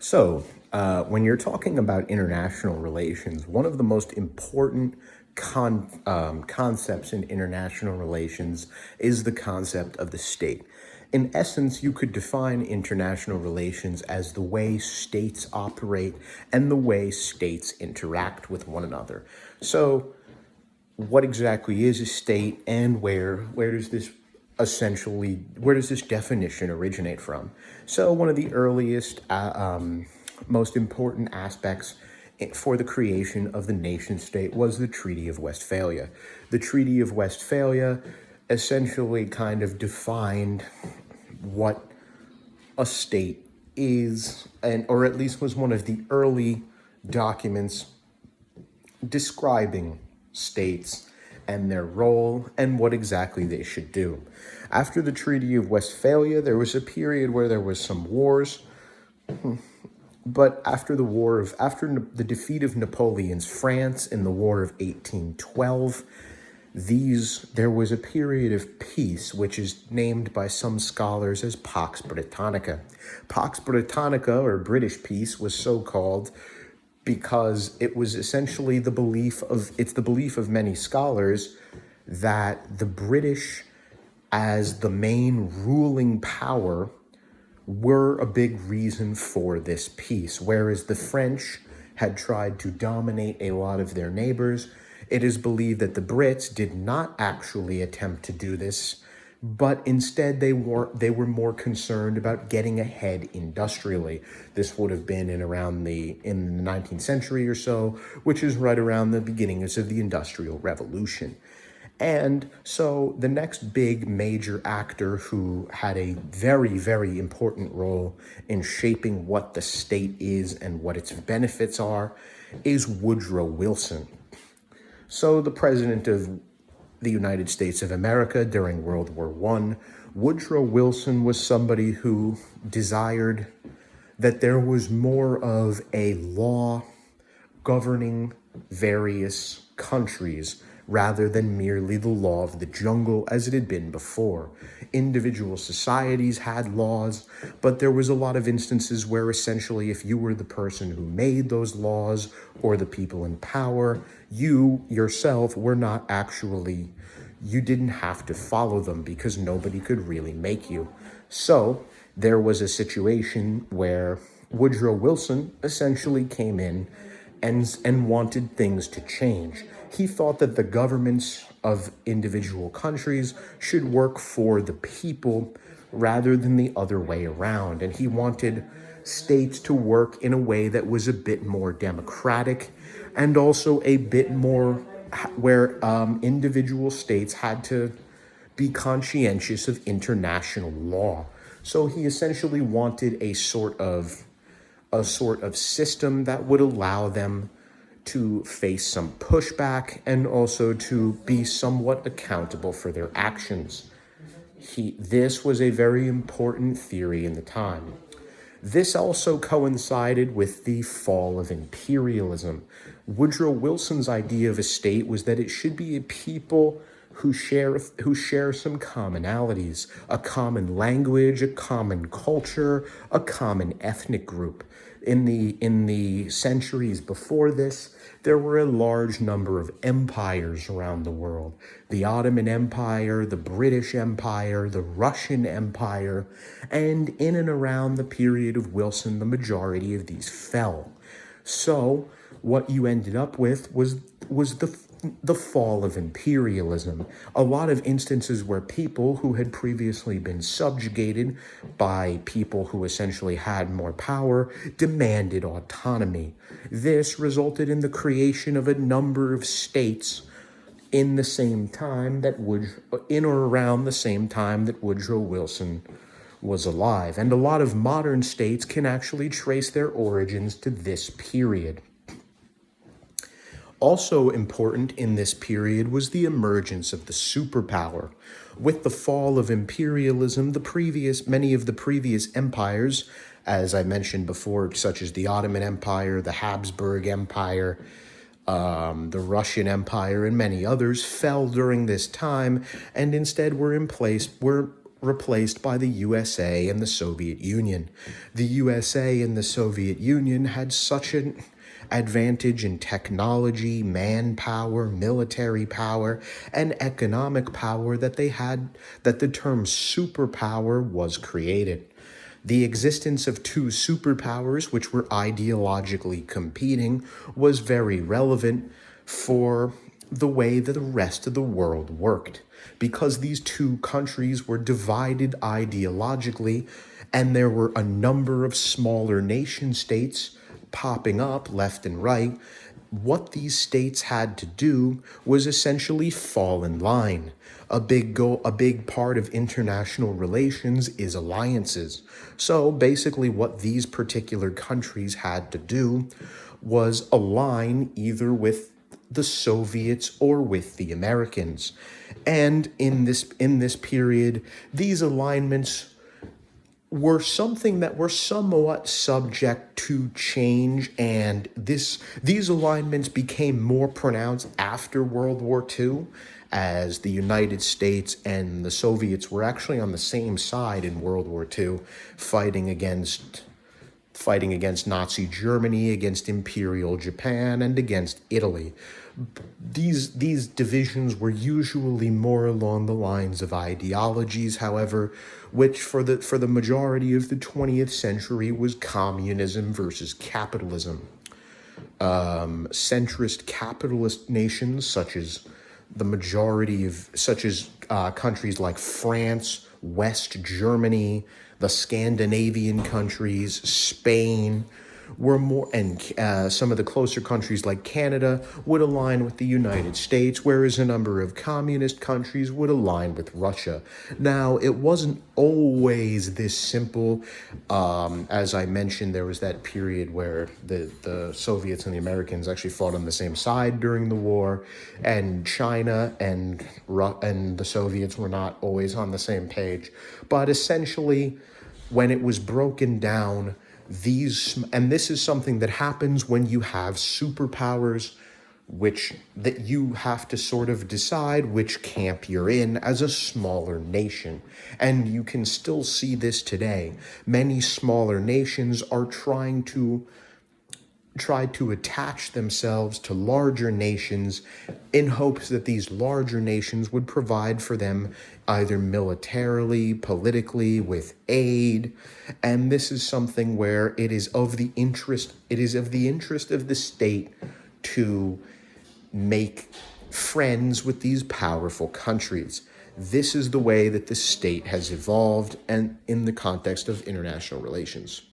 When you're talking about international relations, one of the most important concepts in international relations is the concept of the state. In essence, you could define international relations as the way states operate and the way states interact with one another. So, what exactly is a state, and where does this definition originate from? So one of the earliest most important aspects for the creation of the nation state was the Treaty of Westphalia. The Treaty of Westphalia essentially kind of defined what a state is, and or at least was one of the early documents describing states and their role and what exactly they should do. After the Treaty of Westphalia, there was a period where there was some wars, but after the defeat of Napoleon's France in the War of 1812, there was a period of peace, which is named by some scholars as Pax Britannica. Pax Britannica, or British peace, was so called because it was essentially the belief of many scholars that the British, as the main ruling power, were a big reason for this peace, whereas the French had tried to dominate a lot of their neighbors. It is believed that the Brits did not actually attempt to do this, but instead they were more concerned about getting ahead industrially. This would have been in the 19th century or so, which is right around the beginnings of the Industrial Revolution. And so the next big major actor who had a very, very important role in shaping what the state is and what its benefits are is Woodrow Wilson. So the president of the United States of America during World War I, Woodrow Wilson was somebody who desired that there was more of a law governing various countries rather than merely the law of the jungle as it had been before. Individual societies had laws, but there was a lot of instances where essentially if you were the person who made those laws or the people in power, you yourself were not actually, you didn't have to follow them because nobody could really make you. So there was a situation where Woodrow Wilson essentially came in and wanted things to change. He thought that the governments of individual countries should work for the people rather than the other way around. And he wanted states to work in a way that was a bit more democratic and also a bit more where individual states had to be conscientious of international law. So he essentially wanted a sort of system that would allow them to face some pushback and also to be somewhat accountable for their actions. This was a very important theory in the time. This also coincided with the fall of imperialism. Woodrow Wilson's idea of a state was that it should be a people who share some commonalities, a common language, a common culture, a common ethnic group. In the centuries before this, there were a large number of empires around the world. The Ottoman Empire, the British Empire, the Russian Empire, and in and around the period of Wilson, the majority of these fell. So what you ended up with was the fall of imperialism. A lot of instances where people who had previously been subjugated by people who essentially had more power demanded autonomy. This resulted in the creation of a number of states in the same time that in or around the same time that Woodrow Wilson was alive. And a lot of modern states can actually trace their origins to this period. Also important in this period was the emergence of the superpower. With the fall of imperialism, many of the previous empires, as I mentioned before, such as the Ottoman Empire, the Habsburg Empire, the Russian Empire, and many others, fell during this time, and instead were replaced by the USA and the Soviet Union. The USA and the Soviet Union had such an advantage in technology, manpower, military power, and economic power that the term superpower was created. The existence of two superpowers, which were ideologically competing, was very relevant for the way that the rest of the world worked. Because these two countries were divided ideologically, and there were a number of smaller nation states popping up left and right, what these states had to do was essentially fall in line. A big part of international relations is alliances. So basically what these particular countries had to do was align either with the Soviets or with the Americans. And in this period, these alignments were something that were somewhat subject to change, and these alignments became more pronounced after World War II, as the United States and the Soviets were actually on the same side in World War II, fighting against Nazi Germany, against Imperial Japan, and against Italy. These divisions were usually more along the lines of ideologies, however, which for the majority of the 20th century was communism versus capitalism. Centrist capitalist nations such as countries like France, West Germany, the Scandinavian countries, Spain, were more, and some of the closer countries like Canada would align with the United States, whereas a number of communist countries would align with Russia. Now, it wasn't always this simple. As I mentioned, there was that period where the Soviets and the Americans actually fought on the same side during the war, and China and the Soviets were not always on the same page. But essentially, when it was broken down, and this is something that happens when you have superpowers, which that you have to sort of decide which camp you're in as a smaller nation. And you can still see this today. Many smaller nations are try to attach themselves to larger nations in hopes that these larger nations would provide for them either militarily, politically, with aid. And this is something where it is of the interest of the state to make friends with these powerful countries. This is the way that the state has evolved and in the context of international relations.